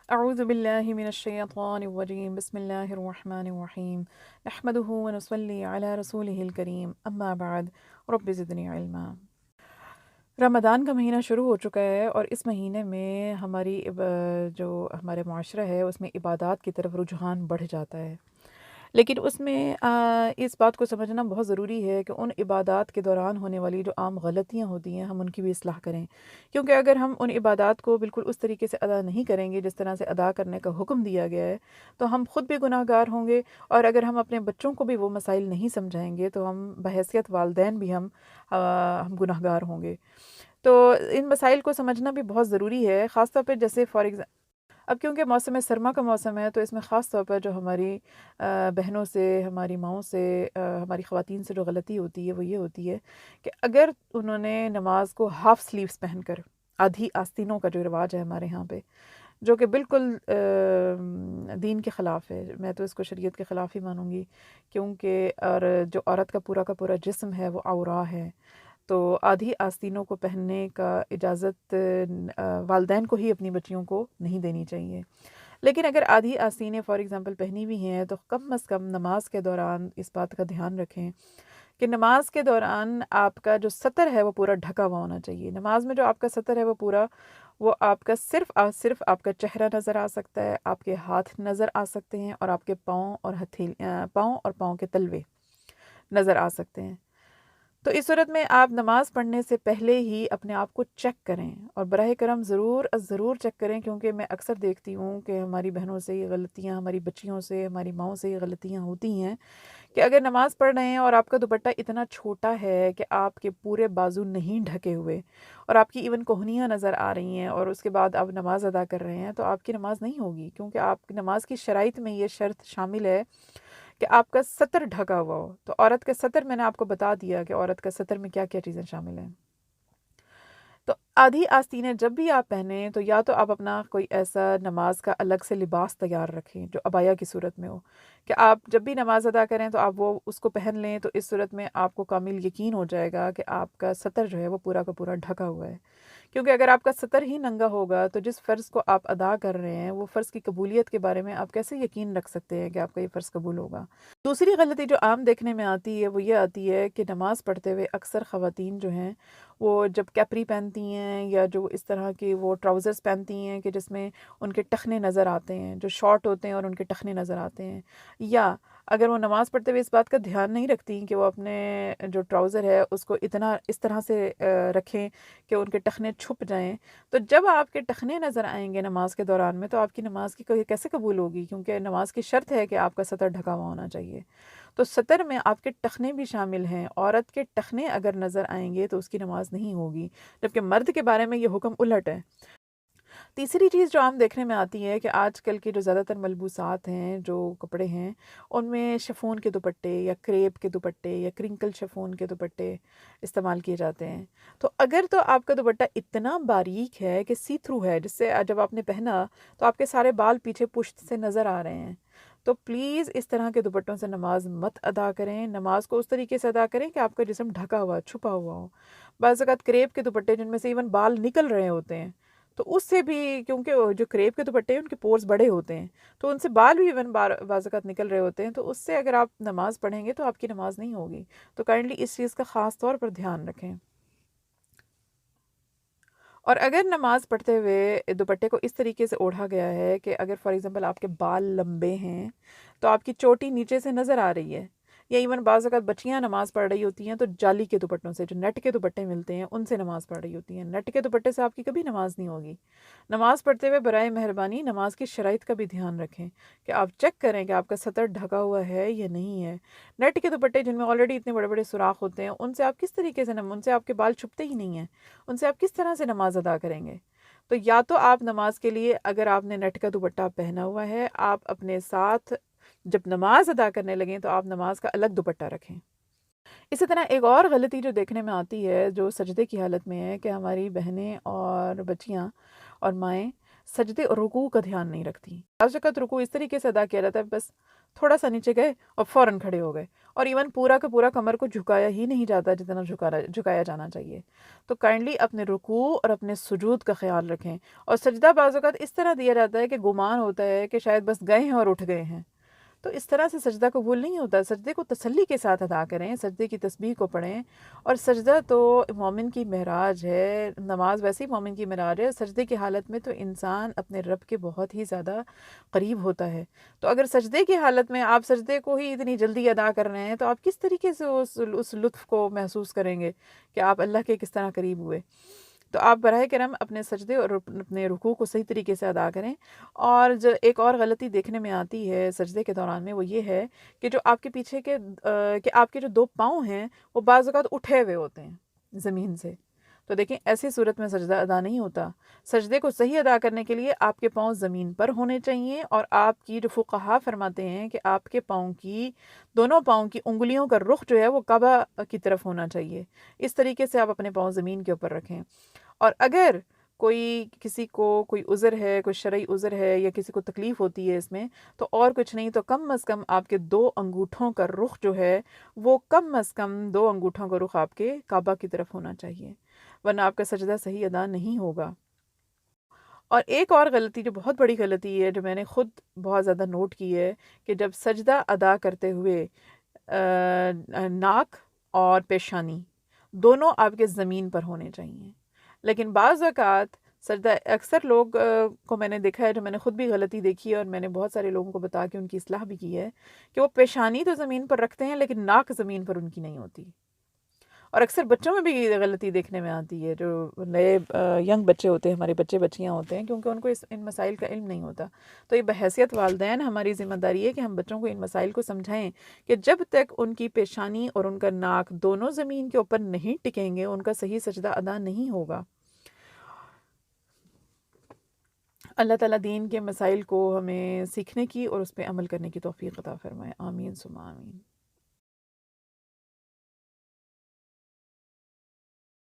اعوذ باللہ من الشیطان الرجیم بسم اللہ الرحمن الرحیم نحمده ونصلی علی رسولہ الکریم اما بعد رب زدنی علما۔ رمضان کا مہینہ شروع ہو چکا ہے اور اس مہینے میں جو ہمارے معاشرہ ہے اس میں عبادات کی طرف رجحان بڑھ جاتا ہے، لیکن اس میں اس بات کو سمجھنا بہت ضروری ہے کہ ان عبادات کے دوران ہونے والی جو عام غلطیاں ہوتی ہیں ہم ان کی بھی اصلاح کریں، کیونکہ اگر ہم ان عبادات کو بالکل اس طریقے سے ادا نہیں کریں گے جس طرح سے ادا کرنے کا حکم دیا گیا ہے تو ہم خود بھی گناہ گار ہوں گے، اور اگر ہم اپنے بچوں کو بھی وہ مسائل نہیں سمجھائیں گے تو ہم بحیثیت والدین بھی ہم گناہ گار ہوں گے۔ تو ان مسائل کو سمجھنا بھی بہت ضروری ہے، خاص طور پہ جیسے فار ایگزامپل اب کیونکہ موسم سرما کا موسم ہے تو اس میں خاص طور پر جو ہماری بہنوں سے، ہماری ماؤں سے، ہماری خواتین سے جو غلطی ہوتی ہے وہ یہ ہوتی ہے کہ اگر انہوں نے نماز کو ہاف سلیوز پہن کر، آدھی آستینوں کا جو رواج ہے ہمارے ہاں پہ، جو کہ بالکل دین کے خلاف ہے، میں تو اس کو شریعت کے خلاف ہی مانوں گی، کیونکہ اور جو عورت کا پورا جسم ہے وہ عورا ہے، تو آدھی آستینوں کو پہننے کا اجازت والدین کو ہی اپنی بچیوں کو نہیں دینی چاہیے۔ لیکن اگر آدھی آستینیں فار ایگزامپل پہنی بھی ہیں تو کم از کم نماز کے دوران اس بات کا دھیان رکھیں کہ نماز کے دوران آپ کا جو سطر ہے وہ پورا ڈھکا ہوا ہونا چاہیے۔ نماز میں جو آپ کا سطر ہے وہ آپ کا صرف آپ کا چہرہ نظر آ سکتا ہے، آپ کے ہاتھ نظر آ سکتے ہیں، اور آپ کے پاؤں اور پاؤں کے تلوے نظر آ سکتے ہیں۔ تو اس صورت میں آپ نماز پڑھنے سے پہلے ہی اپنے آپ کو چیک کریں، اور براہ کرم ضرور چیک کریں، کیونکہ میں اکثر دیکھتی ہوں کہ ہماری بہنوں سے یہ غلطیاں، ہماری بچیوں سے، ہماری ماؤں سے یہ غلطیاں ہوتی ہیں کہ اگر نماز پڑھ رہے ہیں اور آپ کا دوپٹہ اتنا چھوٹا ہے کہ آپ کے پورے بازو نہیں ڈھکے ہوئے اور آپ کی ایون کوہنیاں نظر آ رہی ہیں، اور اس کے بعد آپ نماز ادا کر رہے ہیں، تو آپ کی نماز نہیں ہوگی، کیونکہ آپ کی نماز کی شرائط میں یہ شرط شامل ہے کہ آپ کا سطر ڈھکا ہوا ہو۔ تو عورت کا سطر میں نے آپ کو بتا دیا کہ عورت کا سطر میں کیا کیا چیزیں شامل ہیں۔ تو آدھی آستینیں جب بھی آپ پہنیں تو یا تو آپ اپنا کوئی ایسا نماز کا الگ سے لباس تیار رکھیں جو عبایا کی صورت میں ہو، کہ آپ جب بھی نماز ادا کریں تو آپ اس کو پہن لیں، تو اس صورت میں آپ کو کامل یقین ہو جائے گا کہ آپ کا سطر جو ہے وہ پورا کا پورا ڈھکا ہوا ہے۔ کیونکہ اگر آپ کا سطر ہی ننگا ہوگا تو جس فرض کو آپ ادا کر رہے ہیں وہ فرض کی قبولیت کے بارے میں آپ کیسے یقین رکھ سکتے ہیں کہ آپ کا یہ فرض قبول ہوگا۔ دوسری غلطی جو عام دیکھنے میں آتی ہے وہ یہ آتی ہے کہ نماز پڑھتے ہوئے اکثر خواتین جو ہیں وہ جب کیپری پہنتی ہیں یا جو اس طرح کے وہ ٹراؤزرز پہنتی ہیں کہ جس میں ان کے ٹخنے نظر آتے ہیں، جو شارٹ ہوتے ہیں اور ان کے ٹخنے نظر آتے ہیں، یا اگر وہ نماز پڑھتے ہوئے اس بات کا دھیان نہیں رکھتی کہ وہ اپنے جو ٹراؤزر ہے اس کو اس طرح سے رکھیں کہ ان کے ٹخنے چھپ جائیں، تو جب آپ کے ٹخنے نظر آئیں گے نماز کے دوران میں تو آپ کی نماز کی کیسے قبول ہوگی، کیونکہ نماز کی شرط ہے کہ آپ کا سطر ڈھکا ہوا ہونا چاہیے۔ تو سطر میں آپ کے ٹخنے بھی شامل ہیں، عورت کے ٹخنے اگر نظر آئیں گے تو اس کی نماز نہیں ہوگی، جبکہ مرد کے بارے میں یہ حکم الٹ ہے۔ تیسری چیز جو عام دیکھنے میں آتی ہے کہ آج کل کے جو زیادہ تر ملبوسات ہیں، جو کپڑے ہیں، ان میں شفون کے دوپٹے یا کریپ کے دوپٹے یا کرنکل شفون کے دوپٹے استعمال کیے جاتے ہیں۔ تو اگر تو آپ کا دوپٹہ اتنا باریک ہے کہ سی تھرو ہے، جس سے جب آپ نے پہنا تو آپ کے سارے بال پیچھے پشت سے نظر آ رہے ہیں، تو پلیز اس طرح کے دوپٹوں سے نماز مت ادا کریں۔ نماز کو اس طریقے سے ادا کریں کہ آپ کا جسم ڈھکا ہوا، چھپا ہوا ہو۔ بعض اوقات کریپ کے دوپٹے جن میں سے ایون بال نکل رہے ہوتے ہیں، تو اس سے بھی، کیونکہ جو کریپ کے دوپٹے ہیں ان کے پورز بڑے ہوتے ہیں تو ان سے بال بھی ایون بعض اوقات نکل رہے ہوتے ہیں، تو اس سے اگر آپ نماز پڑھیں گے تو آپ کی نماز نہیں ہوگی۔ تو کائنڈلی اس چیز کا خاص طور پر دھیان رکھیں۔ اور اگر نماز پڑھتے ہوئے دوپٹے کو اس طریقے سے اوڑھا گیا ہے کہ اگر فار ایگزامپل آپ کے بال لمبے ہیں تو آپ کی چوٹی نیچے سے نظر آ رہی ہے، یا ایون بعض اوقات بچیاں نماز پڑھ رہی ہوتی ہیں تو جالی کے دوپٹوں سے، جو نیٹ کے دوپٹے ملتے ہیں ان سے نماز پڑھ رہی ہوتی ہیں، نیٹ کے دوپٹے سے آپ کی کبھی نماز نہیں ہوگی۔ نماز پڑھتے ہوئے برائے مہربانی نماز کی شرائط کا بھی دھیان رکھیں کہ آپ چیک کریں کہ آپ کا سطر ڈھکا ہوا ہے یا نہیں ہے۔ نیٹ کے دوپٹے جن میں آلریڈی اتنے بڑے بڑے سوراخ ہوتے ہیں ان سے آپ کس طریقے سے ان سے آپ کے بال چھپتے ہی نہیں ہیں، ان سے آپ کس طرح سے نماز ادا کریں گے؟ تو یا تو آپ نماز کے لیے، اگر آپ نے نیٹ کا دوپٹہ پہنا ہوا ہے، آپ اپنے ساتھ جب نماز ادا کرنے لگیں تو آپ نماز کا الگ دوپٹہ رکھیں۔ اسی طرح ایک اور غلطی جو دیکھنے میں آتی ہے جو سجدے کی حالت میں ہے کہ ہماری بہنیں اور بچیاں اور مائیں سجدے اور رکوع کا دھیان نہیں رکھتی۔ بعض اوقات رکوع اس طریقے سے ادا کیا جاتا ہے، بس تھوڑا سا نیچے گئے اور فوراً کھڑے ہو گئے، اور ایون پورا کا پورا کمر کو جھکایا ہی نہیں جاتا جتنا جھکایا جانا چاہیے۔ تو کائنڈلی اپنے رکوع اور اپنے سجود کا خیال رکھیں، اور سجدہ بعض اوقات اس طرح دیا جاتا ہے کہ گمان ہوتا ہے کہ شاید بس گئے ہیں اور اٹھ گئے ہیں، تو اس طرح سے سجدہ قبول نہیں ہوتا۔ سجدے کو تسلی کے ساتھ ادا کریں، سجدے کی تسبیح کو پڑھیں، اور سجدہ تو مومن کی معراج ہے، نماز ویسے ہی مومن کی معراج ہے۔ سجدے کی حالت میں تو انسان اپنے رب کے بہت ہی زیادہ قریب ہوتا ہے، تو اگر سجدے کی حالت میں آپ سجدے کو ہی اتنی جلدی ادا کر رہے ہیں تو آپ کس طریقے سے اس لطف کو محسوس کریں گے کہ آپ اللہ کے کس طرح قریب ہوئے؟ تو آپ براہ کرم اپنے سجدے اور اپنے رکوع کو صحیح طریقے سے ادا کریں۔ اور جو ایک اور غلطی دیکھنے میں آتی ہے سجدے کے دوران میں، وہ یہ ہے کہ جو آپ کے پیچھے کے کہ آپ کے جو دو پاؤں ہیں وہ بعض اوقات اٹھے ہوئے ہوتے ہیں زمین سے، تو دیکھیں ایسی صورت میں سجدہ ادا نہیں ہوتا۔ سجدے کو صحیح ادا کرنے کے لیے آپ کے پاؤں زمین پر ہونے چاہیے، اور آپ کی جو فقہا فرماتے ہیں کہ آپ کے پاؤں کی دونوں پاؤں کی انگلیوں کا رخ جو ہے وہ کعبہ کی طرف ہونا چاہیے۔ اس طریقے سے آپ اپنے پاؤں زمین کے اوپر رکھیں۔ اور اگر کسی کو کوئی عذر ہے، کوئی شرعی عذر ہے، یا کسی کو تکلیف ہوتی ہے اس میں، تو اور کچھ نہیں تو کم از کم آپ کے 2 انگوٹھوں کا رخ جو ہے وہ کم از کم 2 انگوٹھوں کا رخ آپ کے کعبہ کی طرف ہونا چاہیے، ورنہ آپ کا سجدہ صحیح ادا نہیں ہوگا۔ اور ایک اور غلطی جو بہت بڑی غلطی ہے، جو میں نے خود بہت زیادہ نوٹ کی ہے، کہ جب سجدہ ادا کرتے ہوئے ناک اور پیشانی دونوں آپ کے زمین پر ہونے چاہیے، لیکن بعض اوقات سجدہ اکثر لوگ کو میں نے دیکھا ہے، جو میں نے خود بھی غلطی دیکھی ہے اور میں نے بہت سارے لوگوں کو بتا کے ان کی اصلاح بھی کی ہے، کہ وہ پیشانی تو زمین پر رکھتے ہیں لیکن ناک زمین پر ان کی نہیں ہوتی۔ اور اکثر بچوں میں بھی یہ غلطی دیکھنے میں آتی ہے، جو نئے ینگ بچے ہوتے ہیں، ہمارے بچے بچیاں ہوتے ہیں، کیونکہ ان کو ان مسائل کا علم نہیں ہوتا۔ تو یہ بحیثیت والدین ہماری ذمہ داری ہے کہ ہم بچوں کو ان مسائل کو سمجھائیں کہ جب تک ان کی پیشانی اور ان کا ناک دونوں زمین کے اوپر نہیں ٹکیں گے ان کا صحیح سجدہ ادا نہیں ہوگا۔ اللہ تعالیٰ دین کے مسائل کو ہمیں سیکھنے کی اور اس پہ عمل کرنے کی توفیق عطا فرمائے، آمین ثم آمین۔